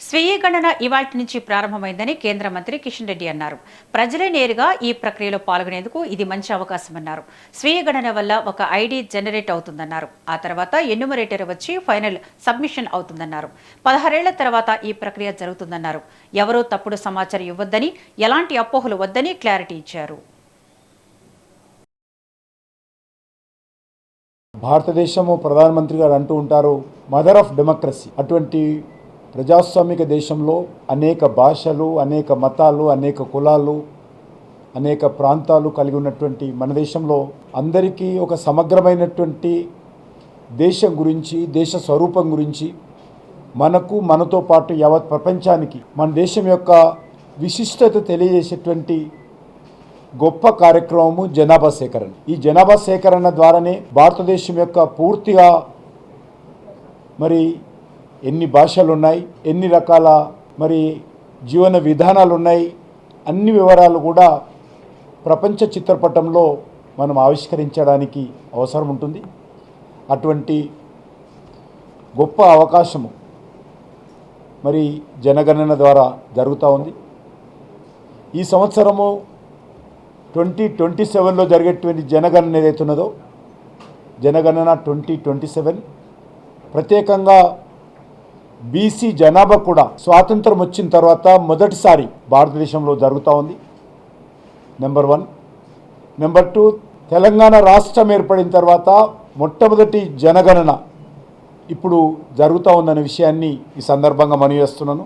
స్వీయ గణన ఇవాల్టి నుంచి ప్రారంభమైందని కేంద్ర మంత్రి కిషన్ రెడ్డి అన్నారు. ప్రజలే నేరుగా ఈ ప్రక్రియలో పాల్గొనేందుకు ఇది మంచి అవకాశమన్నారు. స్వీయ గణన వల్ల ఒక ఐడి జనరేట్ అవుతుందన్నారు. ఆ తర్వాత ఎన్యూమరేటర్ వచ్చి ఫైనల్ సబ్మిషన్ అవుతుందన్నారు. 16 ఏళ్ల తర్వాత ఈ ప్రక్రియ జరుగుతుందన్నారు. ఎవరూ తప్పుడు సమాచారం ఇవ్వొద్దని, ఎలాంటి అపోహలు వద్దని క్లారిటీ ఇచ్చారు. భారతదేశము ప్రధానమంత్రి గారు అంటూ ఉంటారు, మదర్ ఆఫ్ డెమోక్రసీ. అటువంటి ప్రజాస్వామిక దేశంలో అనేక భాషలు, అనేక మతాలు, అనేక కులాలు, అనేక ప్రాంతాలు కలిగి ఉన్నటువంటి మన దేశంలో అందరికీ ఒక సమగ్రమైనటువంటి దేశం గురించి, దేశ స్వరూపం గురించి, మనతో పాటు యావత్ ప్రపంచానికి మన దేశం యొక్క విశిష్టత తెలియజేసేటువంటి గొప్ప కార్యక్రమము జనాభా సేకరణ. ఈ జనాభా సేకరణ ద్వారానే భారతదేశం యొక్క పూర్తిగా ఎన్ని భాషలు ఉన్నాయి, ఎన్ని రకాల జీవన విధానాలు ఉన్నాయి, అన్ని వివరాలు కూడా ప్రపంచ చిత్రపటంలో మనం ఆవిష్కరించడానికి అవసరం ఉంటుంది. అటువంటి గొప్ప అవకాశము జనగణన ద్వారా జరుగుతూ ఉంది. ఈ సంవత్సరము 2027లో జరిగేటువంటి జనగణన ఏదైతున్నదో, జనగణన 2027 ప్రత్యేకంగా బీసీ జనాభా కూడా స్వాతంత్రం వచ్చిన తర్వాత మొదటిసారి భారతదేశంలో జరుగుతూ ఉంది. నెంబర్ 1. నెంబర్ 2, తెలంగాణ రాష్ట్రం ఏర్పడిన తర్వాత మొట్టమొదటి జనగణన ఇప్పుడు జరుగుతూ ఉందనే విషయాన్ని ఈ సందర్భంగా మనవి చేస్తున్నాను.